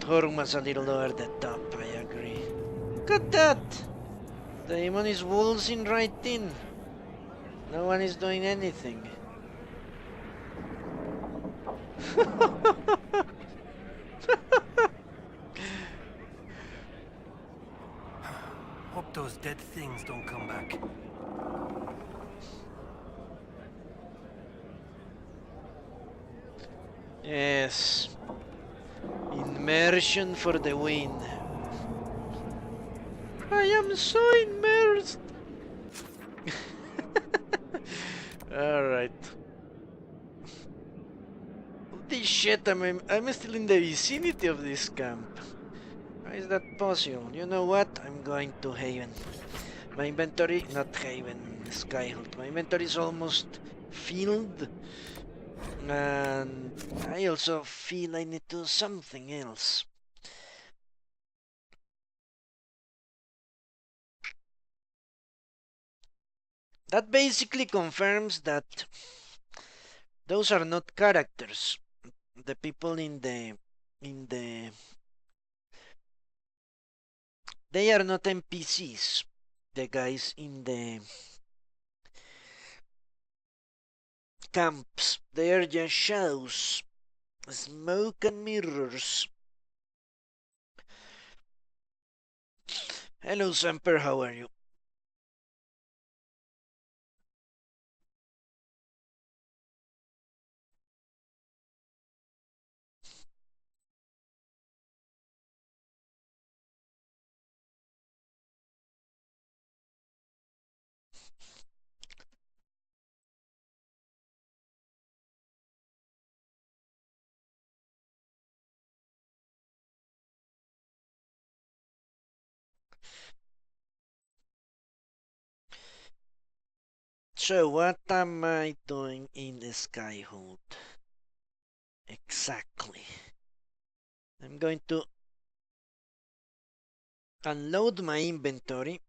Horma's a little over the top, I agree. Look at that! The demon is waltzing right in. No one is doing anything. Hope those dead things don't come back. Yes. Immersion for the win. I am so immersed. Alright. Holy shit, I'm still in the vicinity of this camp. How is that possible? You know what? I'm going to Haven. My inventory, not Haven, Skyhold. My inventory is almost filled. And I also feel I need to do something else. That basically confirms that those are not characters. The people in the they are not NPCs. The guys in the camps, they are just shadows, smoke and mirrors. Hello, Samper, how are you? So, what am I doing in the Skyhold? Exactly. I'm going to unload my inventory.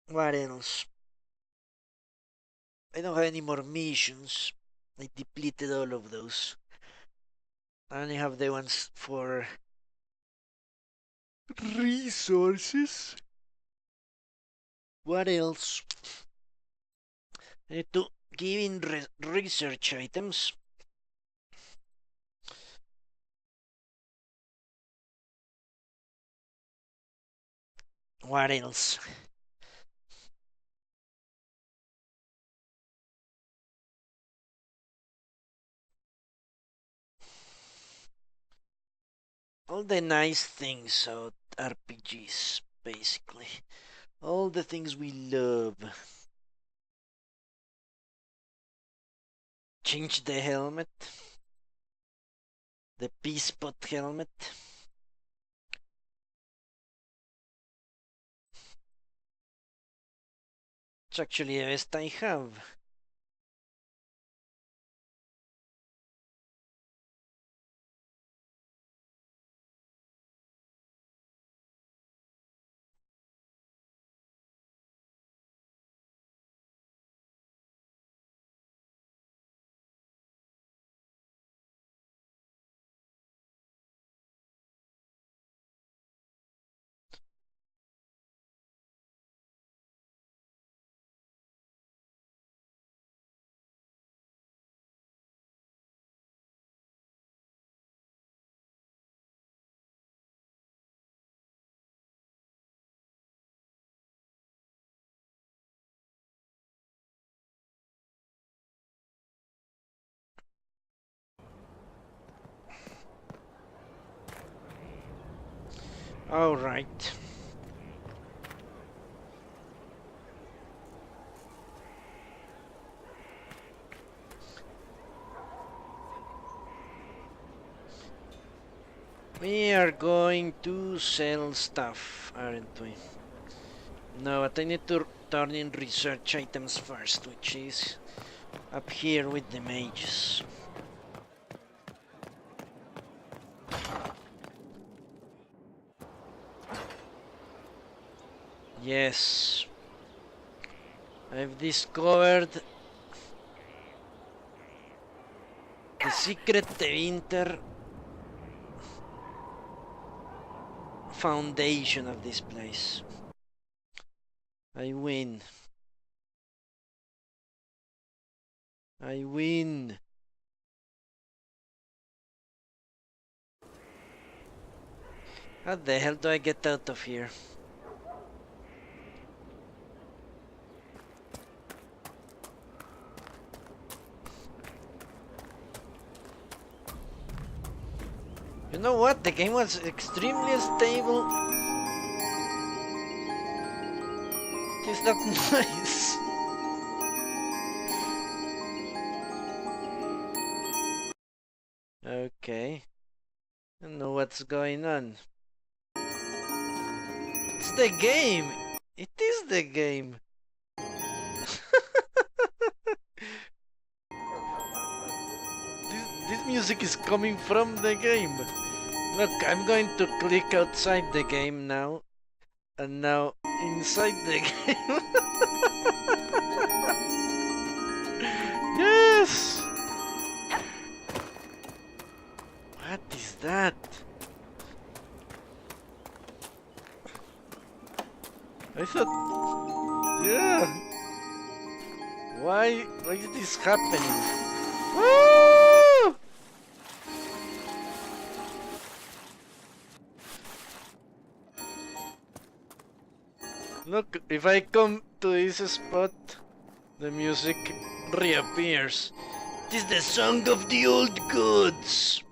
What else? I don't have any more missions. I depleted all of those. I only have the ones for resources. What else? I need to give in research items. What else? All the nice things about RPGs, basically. All the things we love. Change the helmet. The P.114 helmet. It's actually the best I have. All right. We are going to sell stuff, aren't we? No, but I need to turn in research items first, which is up here with the mages. Yes. I've discovered the secret de Winter foundation of this place. I win. I win. How the hell do I get out of here? You know what? The game was extremely stable. Is that nice? Okay. I don't know what's going on. It's the game! It is the game! This music is coming from the game. Look, I'm going to click outside the game now. And now inside the game. Yes! What is that? I thought... Yeah! Why is this happening? Woo! Look, if I come to this spot, the music reappears. It is the song of the old gods!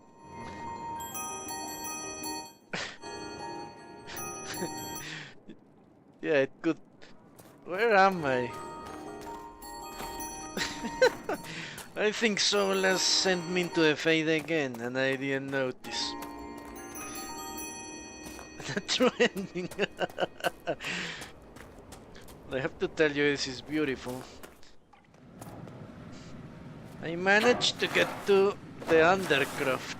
Yeah, it could... Where am I? I think Solas sent me into the Fade again, and I didn't notice. The true ending. I have to tell you, this is beautiful. I managed to get to the Undercroft.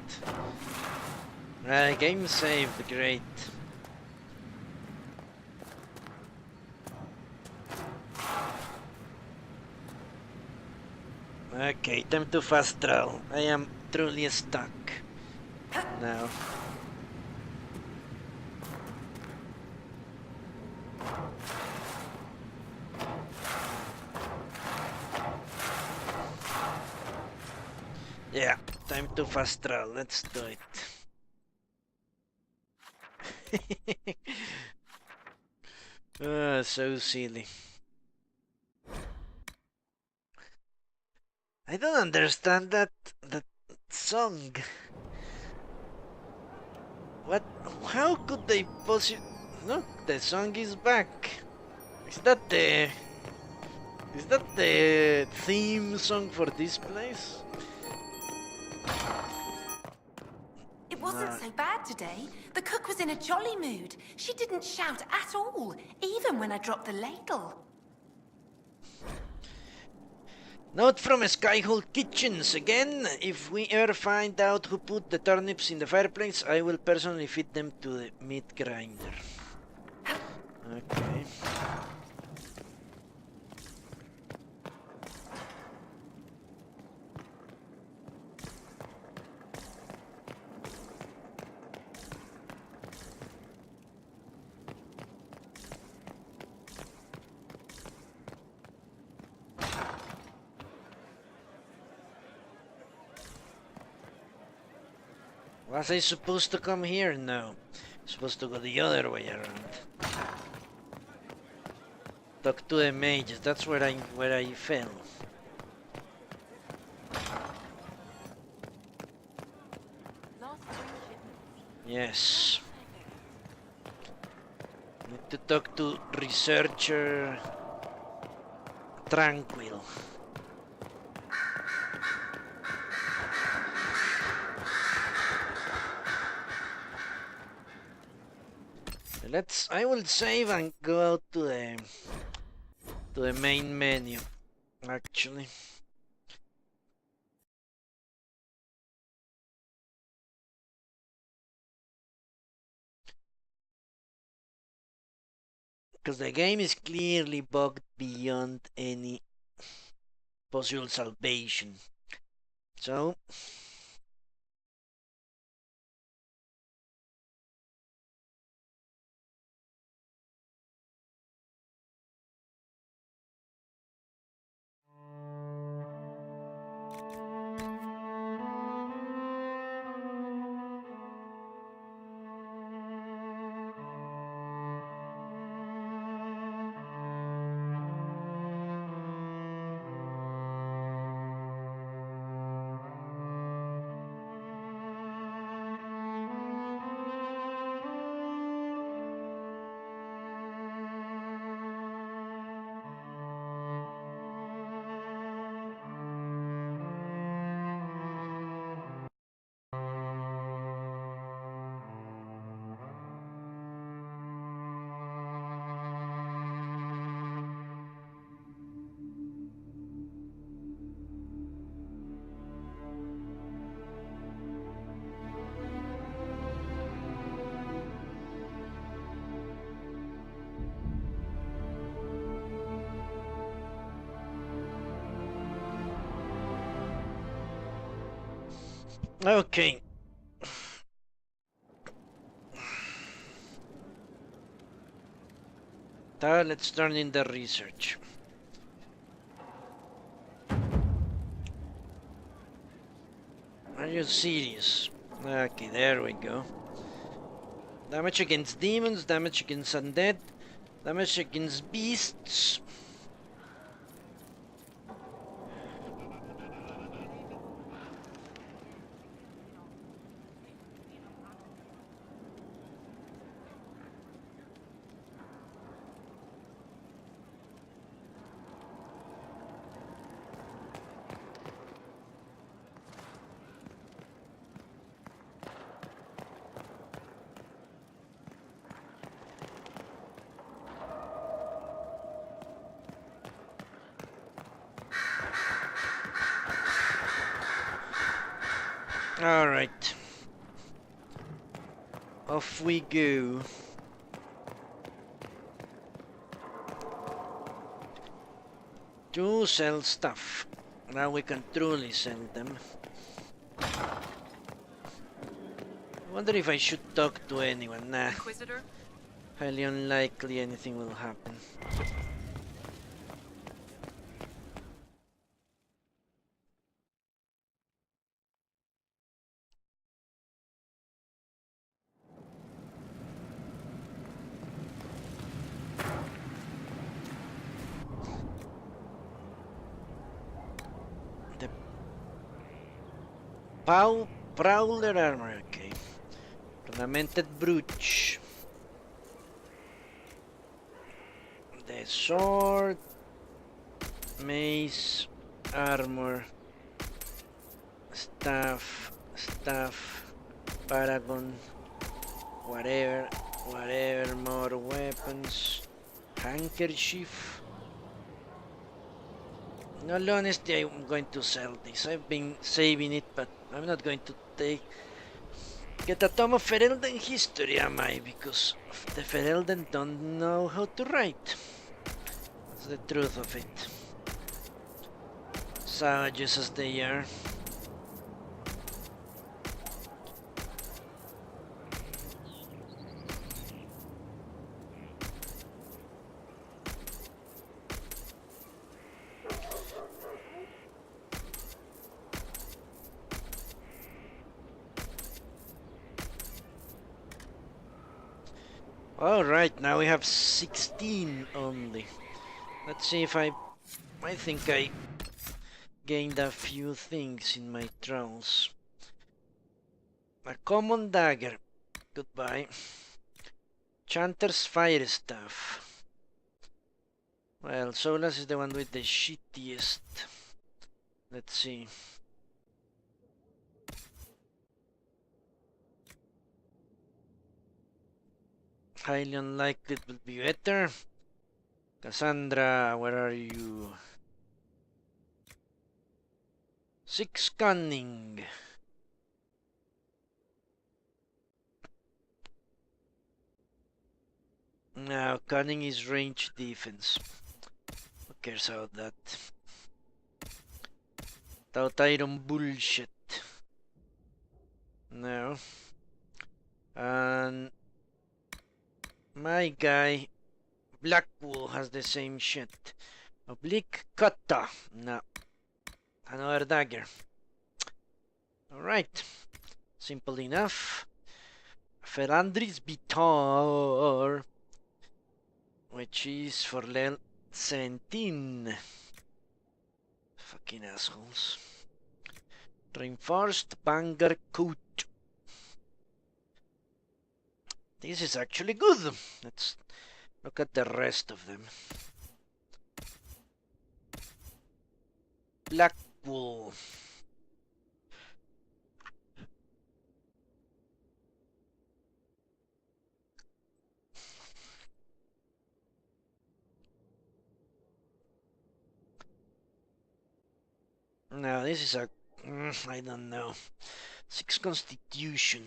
Game saved, great. Okay, time to fast travel. I am truly stuck now. Yeah, time to fast travel. Let's do it. So silly. I don't understand that song. What? How could they possibly? Look, the song is back. Is that the theme song for this place? It wasn't so bad today. The cook was in a jolly mood. She didn't shout at all, even when I dropped the ladle. Note from Skyhold Kitchens again. If we ever find out who put the turnips in the fireplace, I will personally feed them to the meat grinder. Okay. Was I supposed to come here? No. Supposed to go the other way around. Talk to the mages. That's where I fell. Yes. Need to talk to researcher Tranquil. I will save and go out to the main menu, actually. Because the game is clearly bugged beyond any possible salvation. So Okay. Now let's turn in the research. Are you serious? Okay, there we go. Damage against demons, damage against undead, damage against beasts. Alright. Off we go. To sell stuff. Now we can truly sell them. I wonder if I should talk to anyone. Nah. Inquisitor? Highly unlikely anything will happen. The Prowler armor, okay. Ornamented brooch. The sword, mace, armor, staff, paragon, whatever, more weapons, handkerchief. In all honesty, I'm going to sell this. I've been saving it, but I'm not going to get a tome of Ferelden history, am I? Because the Ferelden don't know how to write. That's the truth of it. Savages as they are. Alright, now we have 16 only. Let's see if I think I gained a few things in my travels. A common dagger. Goodbye. Chanter's fire staff. Well, Solas is the one with the shittiest. Let's see. Highly unlikely it will be better. Cassandra, where are you? 6 cunning. Now, cunning is range defense. Who cares about that? Stout iron bullshit. No. And my guy, Blackpool, has the same shit. Oblique kata. No. Another dagger. Alright. Simple enough. Ferandri's Bitar, which is for level 17. Fucking assholes. Reinforced banger coat. This is actually good. Let's look at the rest of them. Blackpool. Now this is a I don't know. 6 constitution.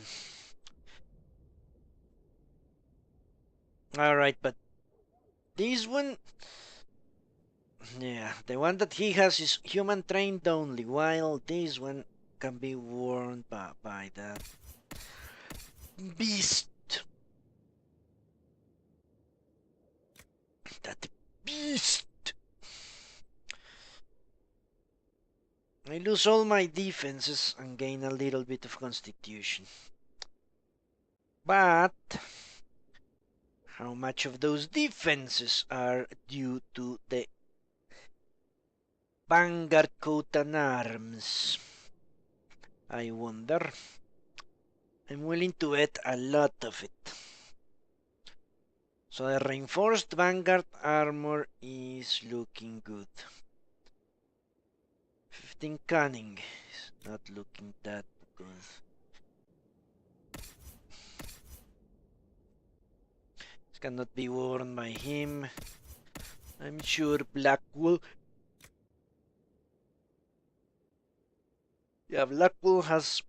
Alright, but this one, yeah, the one that he has is human trained only, while this one can be worn by that beast. That beast! I lose all my defenses and gain a little bit of constitution. But how much of those defenses are due to the Vanguard coat and arms? I wonder. I'm willing to bet a lot of it. So the reinforced Vanguard armor is looking good. 15 cunning is not looking that good. This cannot be worn by him. I'm sure Blackwool. Yeah, Blackwool has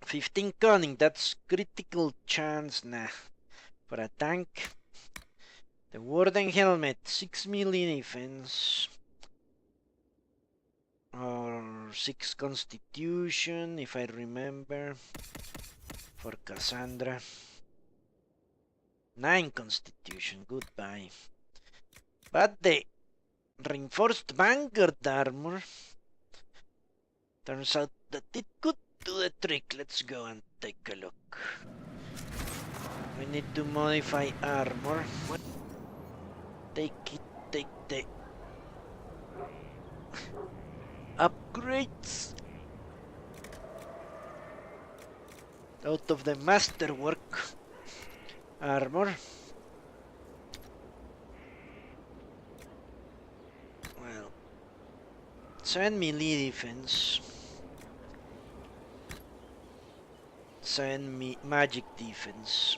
15 cunning. That's critical chance. Nah. For a tank. The Warden helmet, 6 melee defense. Or 6 constitution, if I remember. For Cassandra. 9 constitution, goodbye. But the reinforced Vanguard armor turns out that it could do the trick. Let's go and take a look. We need to modify armor. Take the upgrades out of the masterwork armor. Well, 7 melee defense, 7 magic defense.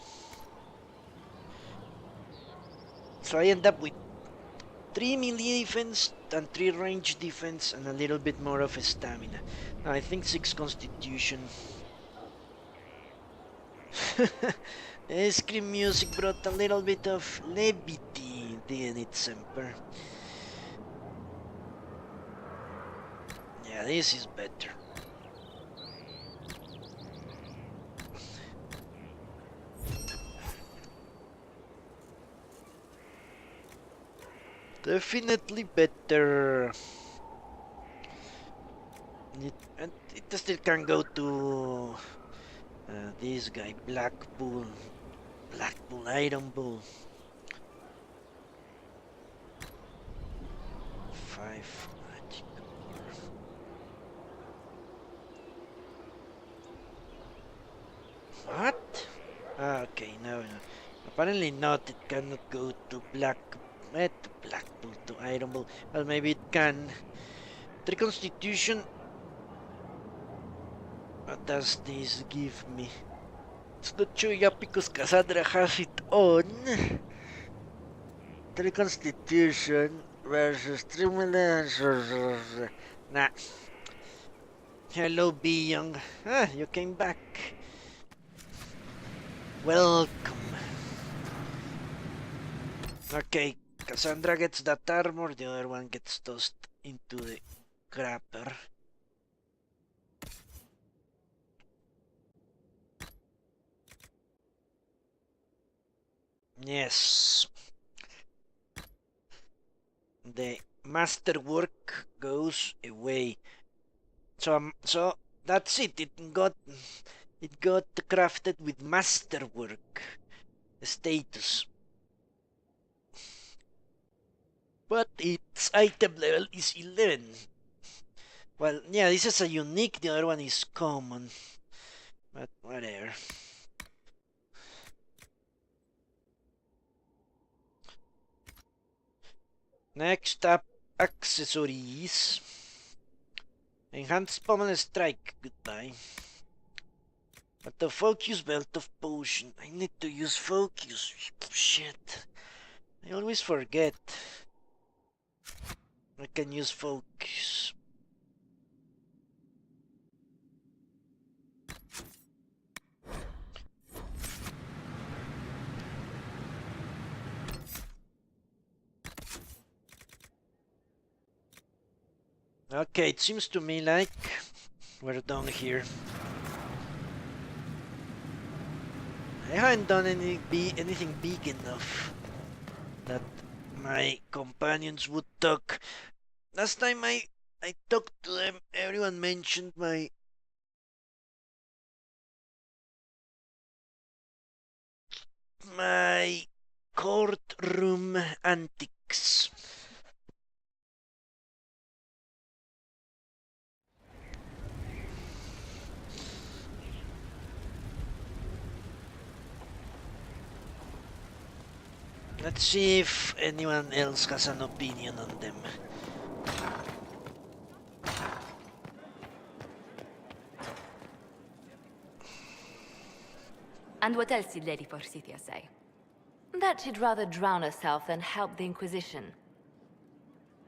So I end up with 3 melee defense and 3 range defense and a little bit more of a stamina. I think 6 constitution. The scream music brought a little bit of levity, didn't it, Semper? Yeah, this is better. Definitely better. It still can go to this guy, Black Bull, Iron Bull. 5 magic. What? Ah, okay, no. Apparently not. It cannot go to Black Bull to Iron Bull. Well, maybe it can. 3 constitution. What does this give me? It's not showing up because Cassandra has it on. 3 constitution versus 3 million. Nah. Hello, B Young. Ah, you came back. Welcome. Okay, Cassandra gets that armor, the other one gets tossed into the crapper. Yes. The masterwork goes away. So that's it. It got crafted with masterwork status. But its item level is 11. Well, yeah, this is a unique, the other one is common. But whatever. Next up, accessories. Enhanced pommel strike, goodbye. But the focus belt of potion. I need to use focus. Shit. I always forget. I can use focus. Okay, it seems to me like we're done here. I haven't done anything big enough that my companions would talk. Last time I talked to them, everyone mentioned my courtroom antics. Let's see if anyone else has an opinion on them. And what else did Lady Forsythia say? That she'd rather drown herself than help the Inquisition.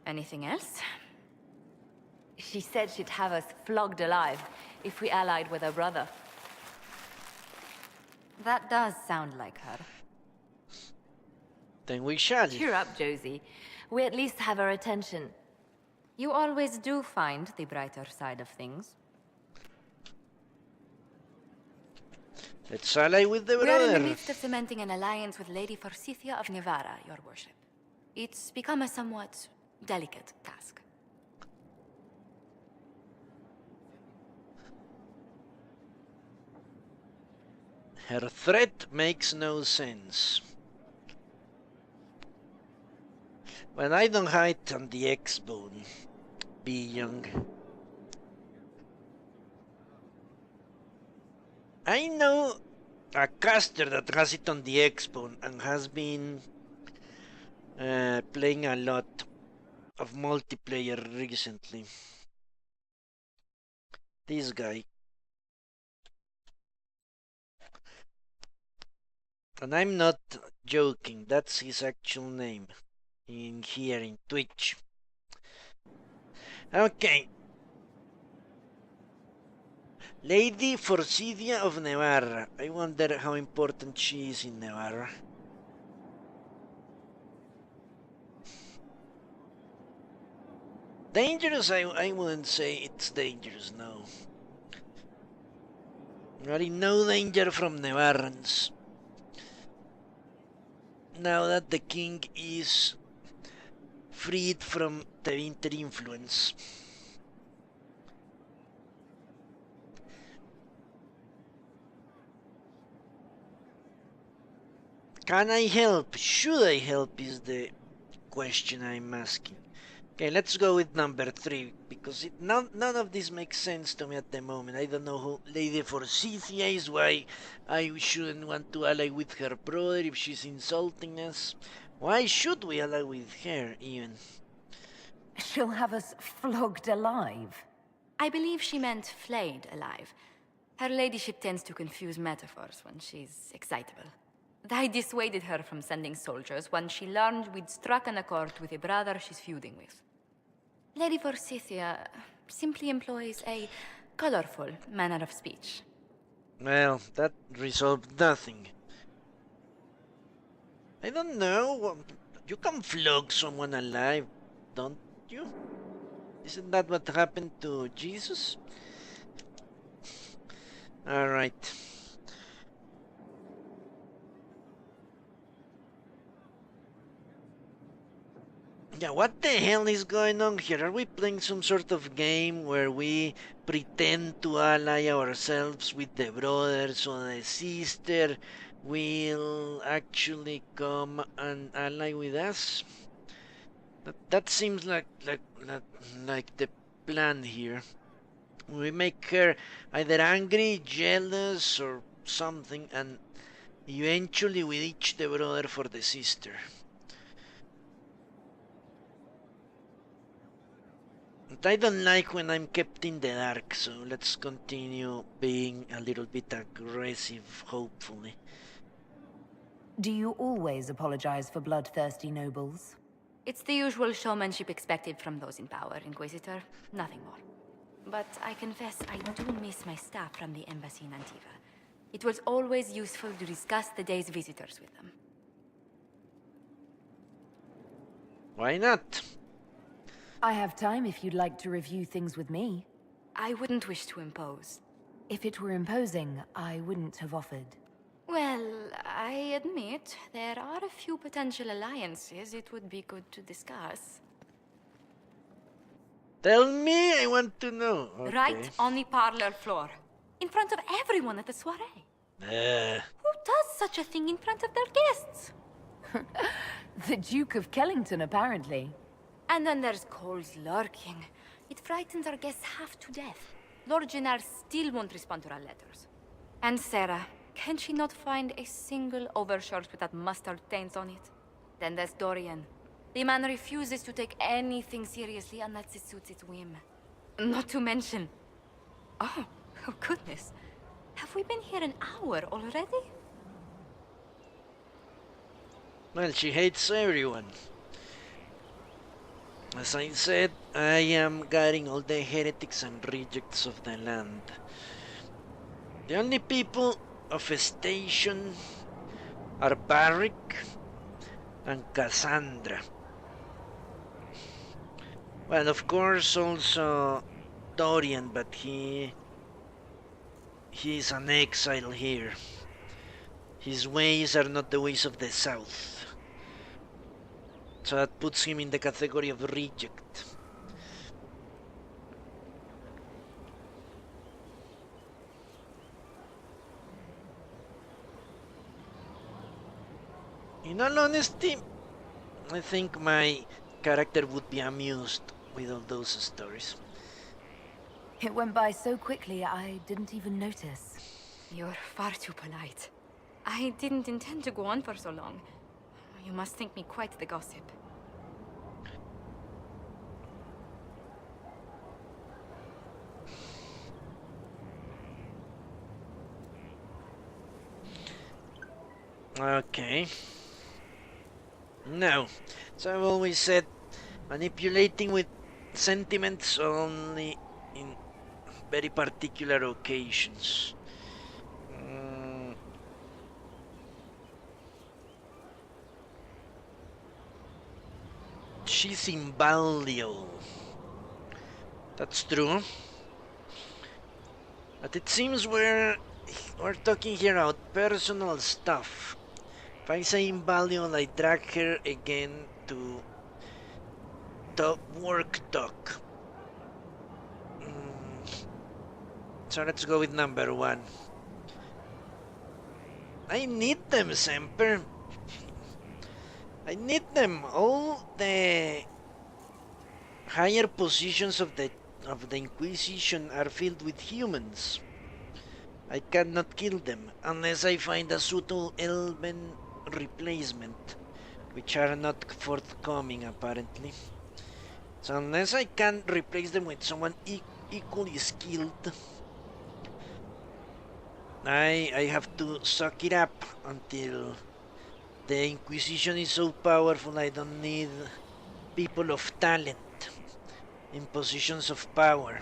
Anything else? She said she'd have us flogged alive if we allied with her brother. That does sound like her. Then we shall. Cheer up, Josie. We at least have her attention. You always do find the brighter side of things. Let's ally with the We are in the brother. midst of cementing an alliance with Lady Forsythia of Navarra, your worship. It's become a somewhat delicate task. Her threat makes no sense. Well, I don't hide on the X-Bone. Be young. I know a caster that has it on the X-Bone and has been playing a lot of multiplayer recently. This guy. And I'm not joking, that's his actual name in here in Twitch. Okay. Lady Forsythia of Navarra. I wonder how important she is in Navarra. Dangerous? I wouldn't say it's dangerous, no. Really no danger from Navarrans. Now that the king is freed from the winter influence. Can I help? Should I help is the question I'm asking. Okay, let's go with number 3, because none of this makes sense to me at the moment. I don't know who Lady Forsythia is, why I shouldn't want to ally with her brother if she's insulting us. Why should we ally with her, even? She'll have us flogged alive. I believe she meant flayed alive. Her ladyship tends to confuse metaphors when she's excitable. I dissuaded her from sending soldiers when she learned we'd struck an accord with a brother she's feuding with. Lady Forsythia simply employs a colorful manner of speech. Well, that resolved nothing. I don't know. You can flog someone alive, don't you? Isn't that what happened to Jesus? Alright. Yeah, what the hell is going on here? Are we playing some sort of game where we pretend to ally ourselves with the brother so the sister will actually come and ally with us? That seems like the plan here. We make her either angry, jealous, or something, and eventually we ditch the brother for the sister. But I don't like when I'm kept in the dark, so let's continue being a little bit aggressive, hopefully. Do you always apologize for bloodthirsty nobles? It's the usual showmanship expected from those in power, Inquisitor. Nothing more. But I confess I do miss my staff from the embassy in Antiva. It was always useful to discuss the day's visitors with them. Why not? I have time if you'd like to review things with me. I wouldn't wish to impose. If it were imposing, I wouldn't have offered. Well, I admit there are a few potential alliances it would be good to discuss. Tell me, I want to know. Okay. Right on the parlor floor, in front of everyone at the soiree. Who does such a thing in front of their guests? The Duke of Kellington, apparently. And then there's Cole's lurking. It frightens our guests half to death. Lord Jennar still won't respond to our letters. And Sarah, can she not find a single overshirt with that mustard taint on it? Then there's Dorian. The man refuses to take anything seriously unless it suits its whim. Not to mention... Oh goodness. Have we been here an hour already? Well, she hates everyone. As I said, I am guiding all the heretics and rejects of the land. The only people of a station are Barrick and Cassandra. Well, of course, also Dorian, but he's an exile here. His ways are not the ways of the South. So that puts him in the category of reject. In all honesty, I think my character would be amused with all those stories. It went by so quickly, I didn't even notice. You're far too polite. I didn't intend to go on for so long. You must think me quite the gossip. Okay. No. So I've always said, manipulating with sentiments only in very particular occasions. She's invaluable. That's true. But it seems we're talking here about personal stuff. If I say invaluable, I drag her again to work talk. So let's go with number one. I need them, Semper. I need them. All the higher positions of the Inquisition are filled with humans. I cannot kill them unless I find a suitable elven replacement, which are not forthcoming apparently. So unless I can replace them with someone equally skilled, I have to suck it up until the Inquisition is so powerful I don't need people of talent in positions of power.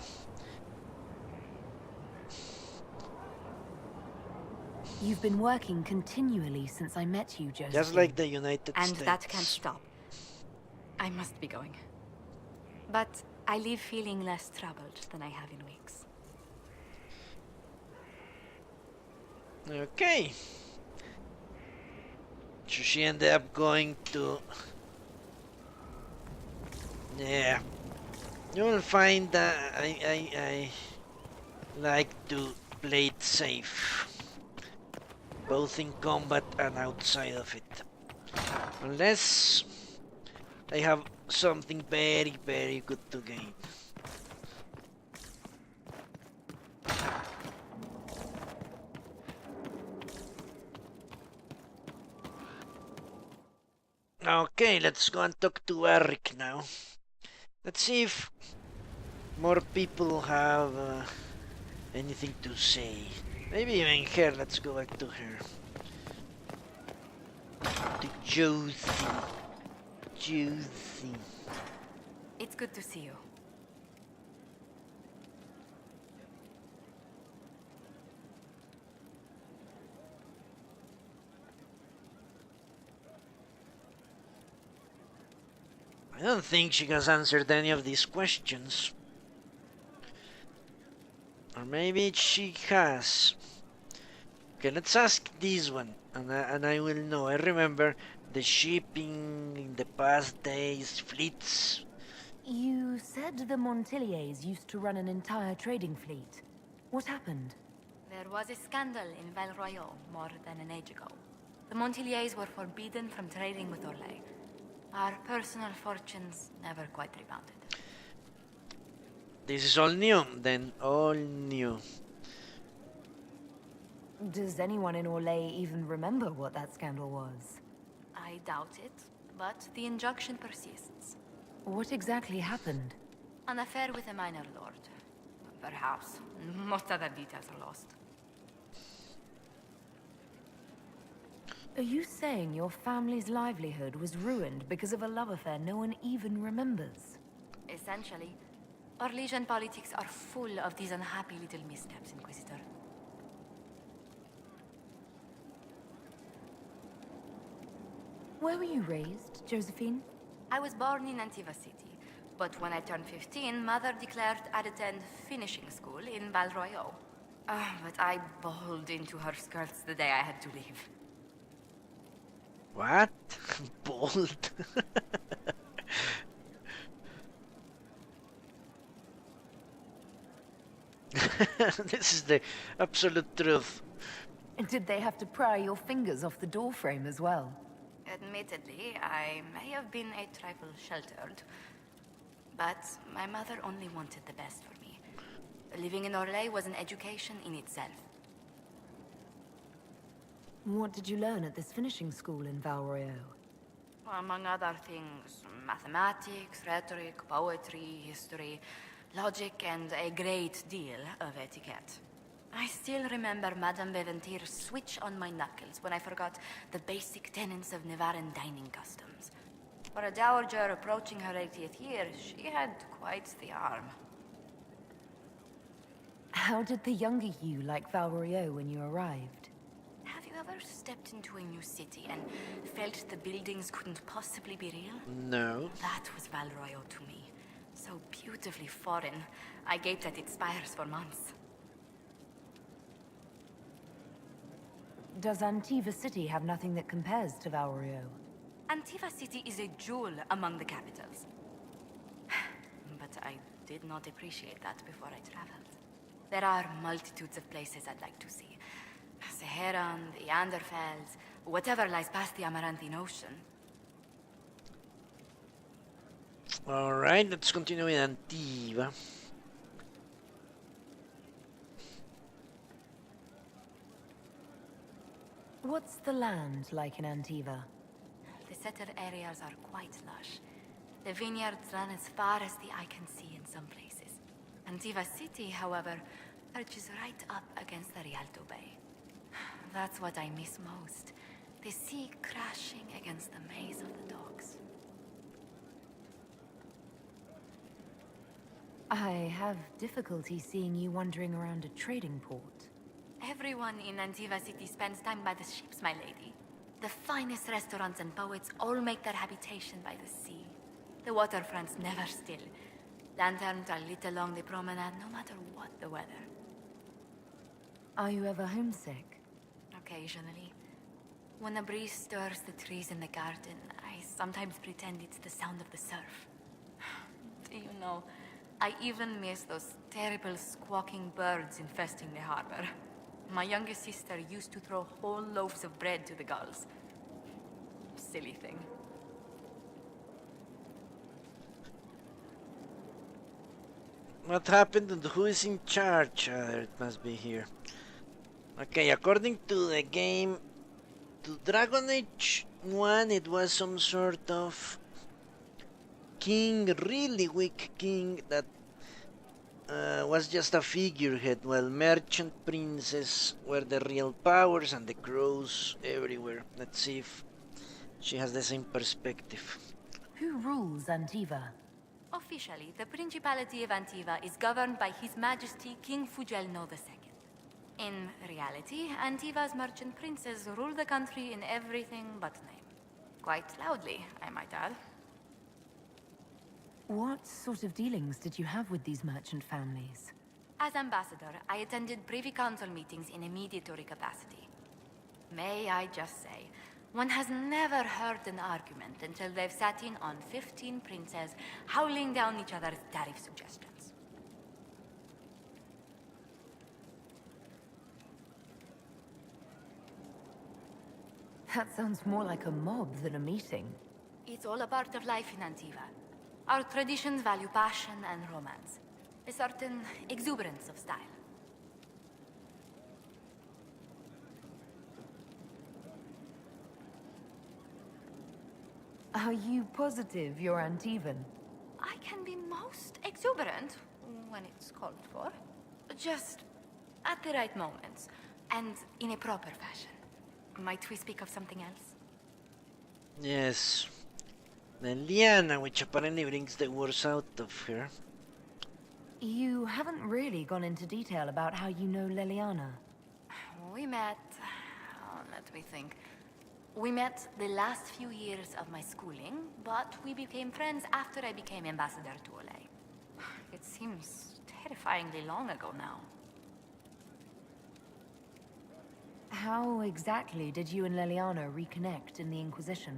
You've been working continually since I met you, Josephine. Just like the United And States. that can't stop. I must be going. But I leave feeling less troubled than I have in weeks. Okay. So she ended up going to... Yeah. You will find that I like to play it safe. Both in combat and outside of it. Unless I have something very, very good to gain. Okay, let's go and talk to Eric now. Let's see if more people have anything to say. Maybe even her. Let's go back to her. To Josie. Josie. It's good to see you. I don't think she has answered any of these questions. Or maybe she has. Okay, let's ask this one, and I will know. I remember the shipping in the past days, fleets. You said the Montiliers used to run an entire trading fleet. What happened? There was a scandal in Val Royal more than an age ago. The Montiliers were forbidden from trading with Orlais. Our personal fortunes never quite rebounded. This is all new, then all new. Does anyone in Orlais even remember what that scandal was? I doubt it, but the injunction persists. What exactly happened? An affair with a minor lord. Perhaps. Most other details are lost. Are you saying your family's livelihood was ruined because of a love affair no one even remembers? Essentially, Orlesian politics are full of these unhappy little missteps, Inquisitor. Where were you raised, Josephine? I was born in Antiva City, but when I turned 15, Mother declared I'd attend finishing school in Val Royal. But I bawled into her skirts the day I had to leave. What? Bold. This is the absolute truth. Did they have to pry your fingers off the doorframe as well? Admittedly, I may have been a trifle sheltered, but my mother only wanted the best for me. Living in Orlais was an education in itself. What did you learn at this finishing school in Val Royal? Among other things, mathematics, rhetoric, poetry, history, logic, and a great deal of etiquette. I still remember Madame Beventir's switch on my knuckles when I forgot the basic tenets of Nevaran dining customs. For a dowager approaching her 80th year, she had quite the arm. How did the younger you like Val Royal when you arrived? Have you ever stepped into a new city and felt the buildings couldn't possibly be real? No. That was Val Royal to me. So beautifully foreign, I gaped at its spires for months. Does Antiva City have nothing that compares to Val Royal? Antiva City is a jewel among the capitals. But I did not appreciate that before I traveled. There are multitudes of places I'd like to see. Saharan, the Anderfels, whatever lies past the Amaranthine Ocean. Alright, let's continue with Antiva. What's the land like in Antiva? The settled areas are quite lush. The vineyards run as far as the eye can see in some places. Antiva City, however, perches right up against the Rialto Bay. That's what I miss most. The sea crashing against the maze of the docks. I have difficulty seeing you wandering around a trading port. Everyone in Antiva City spends time by the ships, my lady. The finest restaurants and poets all make their habitation by the sea. The waterfront's never still. Lanterns are lit along the promenade no matter what the weather. Are you ever homesick? Occasionally. When a breeze stirs the trees in the garden, I sometimes pretend it's the sound of the surf. Do you know, I even miss those terrible squawking birds infesting the harbor. My youngest sister used to throw whole loaves of bread to the gulls. Silly thing. What happened and who is in charge? It must be here. Okay, according to the game, to Dragon Age 1, it was some sort of king, really weak king that was just a figurehead, while merchant princes were the real powers and the crows everywhere. Let's see if she has the same perspective. Who rules Antiva? Officially, the Principality of Antiva is governed by His Majesty King Fugelno II. In reality, Antiva's merchant princes rule the country in everything but name. Quite loudly, I might add. What sort of dealings did you have with these merchant families? As ambassador, I attended Privy Council meetings in a mediatory capacity. May I just say, one has never heard an argument until they've sat in on 15 princes howling down each other's tariff suggestions. That sounds more like a mob than a meeting. It's all a part of life in Antiva. Our traditions value passion and romance. A certain exuberance of style. Are you positive you're Antivan? I can be most exuberant when it's called for. Just at the right moments, and in a proper fashion. Might we speak of something else? Yes. Then Liana, which apparently brings the worst out of her. You haven't really gone into detail about how you know Leliana. We met... let me think. We met the last few years of my schooling, but we became friends after I became ambassador to Olay. It seems terrifyingly long ago now. How exactly did you and Leliana reconnect in the Inquisition?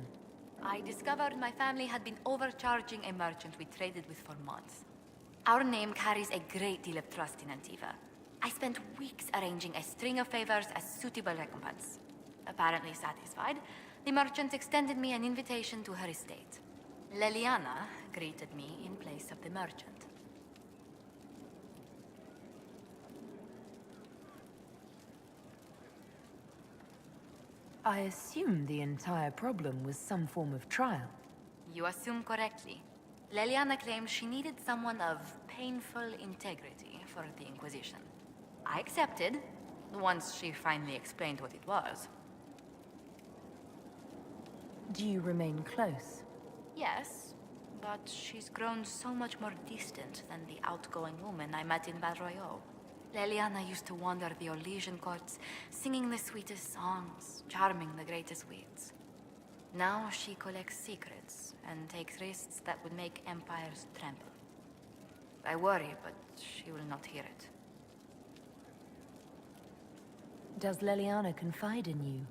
I discovered my family had been overcharging a merchant we traded with for months. Our name carries a great deal of trust in Antiva. I spent weeks arranging a string of favors as suitable recompense. Apparently satisfied, the merchant extended me an invitation to her estate. Leliana greeted me in place of the merchant. I assume the entire problem was some form of trial. You assume correctly. Leliana claims she needed someone of painful integrity for the Inquisition. I accepted, once she finally explained what it was. Do you remain close? Yes, but she's grown so much more distant than the outgoing woman I met in Badroyo. Leliana used to wander the Orlesian courts, singing the sweetest songs, charming the greatest wits. Now she collects secrets and takes risks that would make empires tremble. I worry, but she will not hear it. Does Leliana confide in you?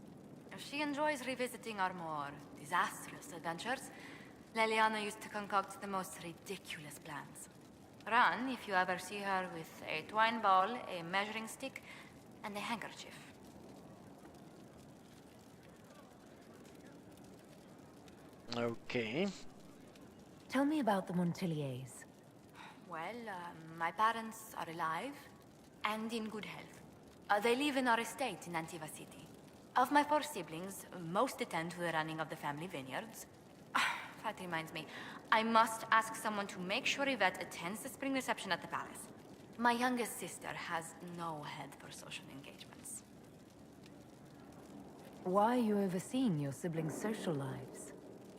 She enjoys revisiting our more disastrous adventures. Leliana used to concoct the most ridiculous plans. Run if you ever see her with a twine ball, a measuring stick, and a handkerchief. Okay. Tell me about the Montiliers. Well, my parents are alive and in good health. They live in our estate in Antiva City. Of my 4 siblings, most attend to the running of the family vineyards. That reminds me, I must ask someone to make sure Yvette attends the spring reception at the palace. My youngest sister has no head for social engagements. Why are you overseeing your siblings' social lives?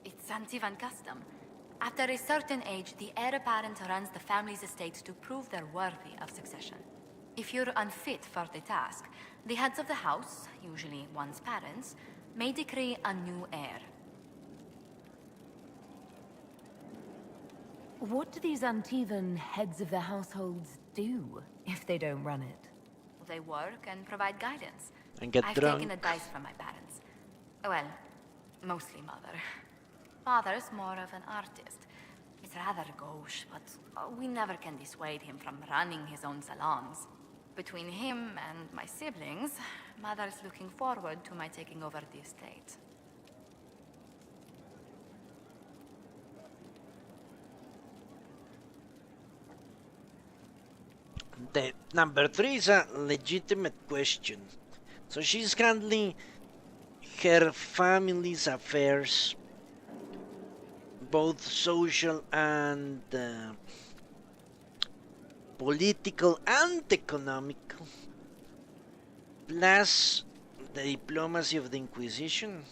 It's Antivan custom. After a certain age, the heir apparent runs the family's estate to prove they're worthy of succession. If you're unfit for the task, the heads of the house, usually one's parents, may decree a new heir. What do these Antivan heads of their households do if they don't run it? They work and provide guidance. And get I've drunk. taken advice from my parents. Well, mostly mother. Father's more of an artist. It's rather gauche, but we never can dissuade him from running his own salons. Between him and my siblings, mother's looking forward to my taking over the estate. The number 3 is a legitimate question. So she's handling her family's affairs, both social and political and economical, plus the diplomacy of the Inquisition.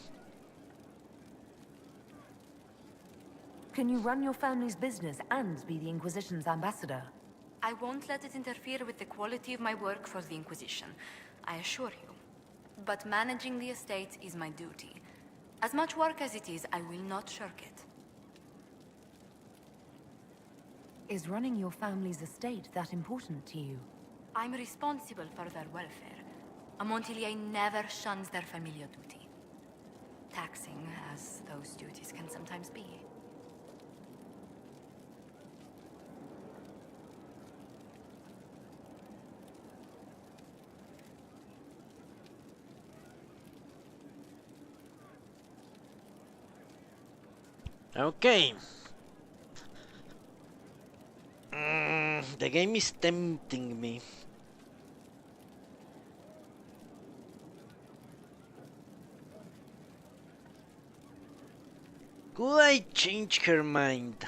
Can you run your family's business and be the Inquisition's ambassador? I won't let it interfere with the quality of my work for the Inquisition, I assure you. But managing the estate is my duty. As much work as it is, I will not shirk it. Is running your family's estate that important to you? I'm responsible for their welfare. A Montilier never shuns their familial duty. Taxing as those duties can sometimes be. Okay. The game is tempting me. Could I change her mind?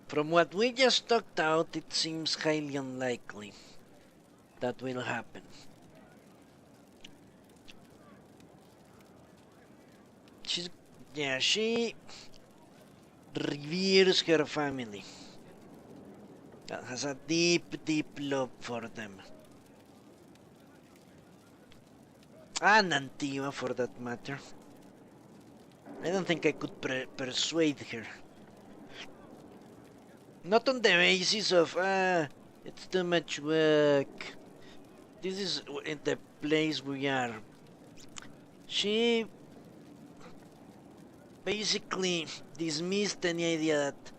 From what we just talked out, it seems highly unlikely that will happen. She reveres her family. Has a deep, deep love for them. And Antigua, for that matter. I don't think I could persuade her. Not on the basis of, it's too much work. This is in the place we are. She basically dismissed any idea that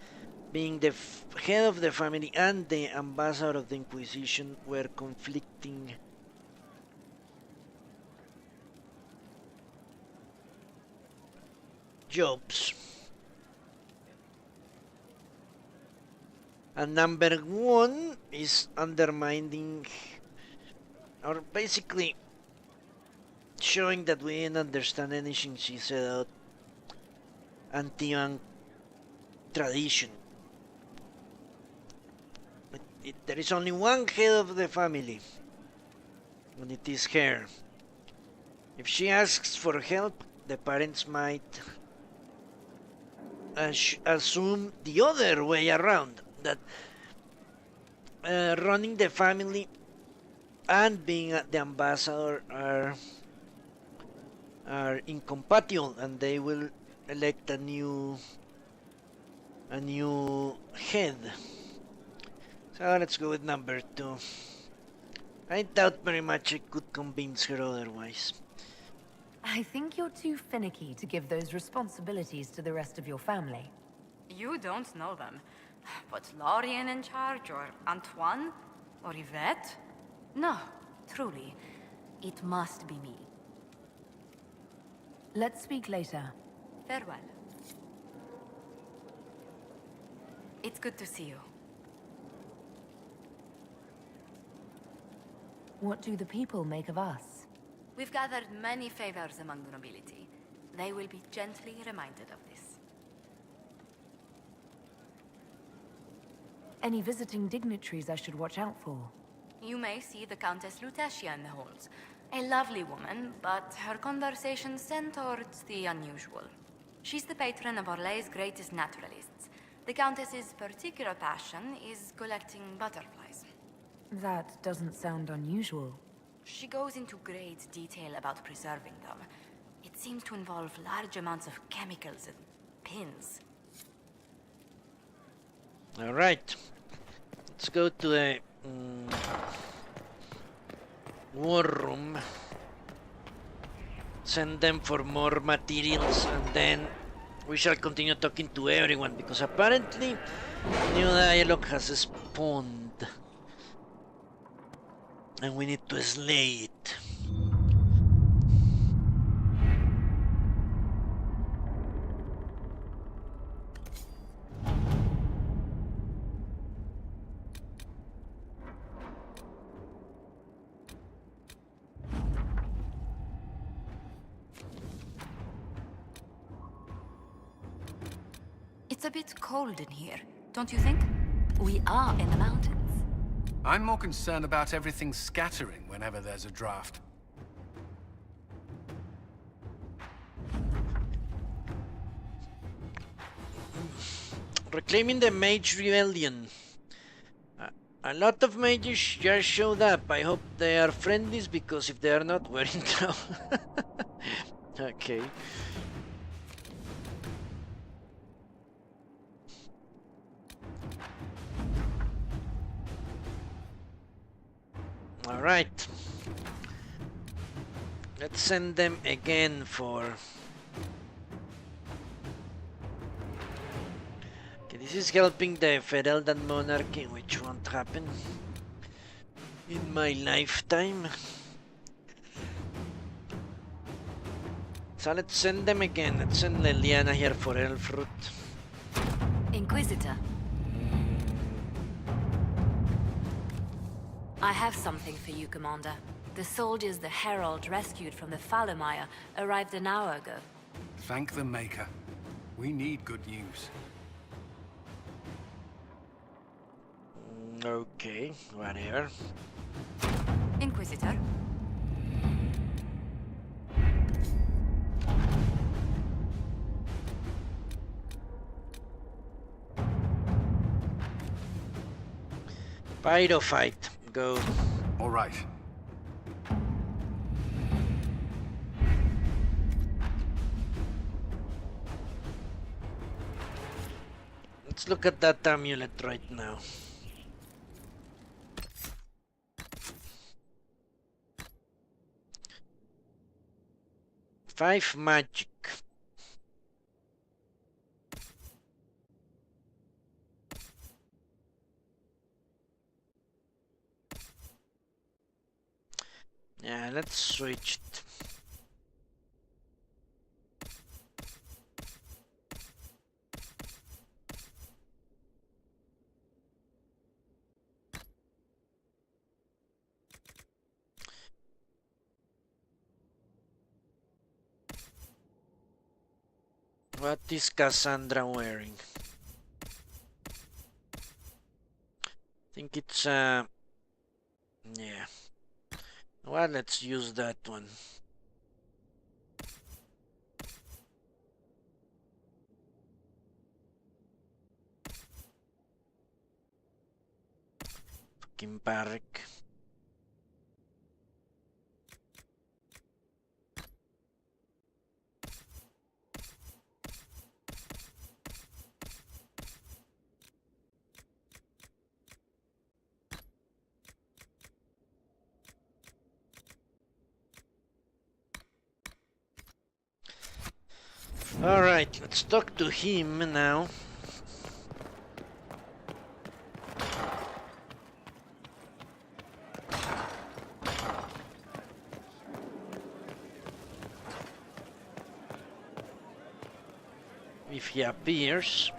being the head of the family and the ambassador of the Inquisition were conflicting jobs. And number one is undermining, or basically showing that we didn't understand anything she said about Antioch tradition. There is only one head of the family, and it is her. If she asks for help, the parents might assume the other way around, that running the family and being the ambassador are incompatible, and they will elect a new head. So let's go with number 2. I doubt very much I could convince her otherwise. I think you're too finicky to give those responsibilities to the rest of your family. You don't know them. But Lorien in charge, or Antoine, or Yvette? No, truly. It must be me. Let's speak later. Farewell. It's good to see you. What do the people make of us? We've gathered many favors among the nobility. They will be gently reminded of this. Any visiting dignitaries I should watch out for? You may see the Countess Lutetia in the halls. A lovely woman, but her conversations tend towards the unusual. She's the patron of Orlay's greatest naturalists. The Countess's particular passion is collecting butterflies. That doesn't sound unusual. She goes into great detail about preserving them. It seems to involve large amounts of chemicals and pins. Alright. Let's go to the war room. Send them for more materials, and then we shall continue talking to everyone, because apparently new dialogue has spawned. And we need to slay it. It's a bit cold in here, don't you think? We are in the mountains. I'm more concerned about everything scattering whenever there's a draft. Reclaiming the Mage Rebellion. A lot of mages just showed up. I hope they are friendlies, because if they are not, we're in trouble. Okay. Alright. Let's send them again for... Okay, this is helping the Fereldan monarchy, which won't happen in my lifetime. So let's send them again. Let's send Leliana here for Elfroot. Inquisitor. I have something for you, Commander. The soldiers the Herald rescued from the Falomire arrived an hour ago. Thank the Maker. We need good news. Okay, whatever. Inquisitor. Pyrophyte, go. All right. Let's look at that amulet right now. Five magic. Yeah, let's switch it. What is Cassandra wearing? I think it's yeah. Well, let's use that one. Fucking barrack. Alright, let's talk to him now. If he appears.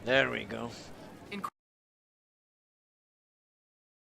There we go.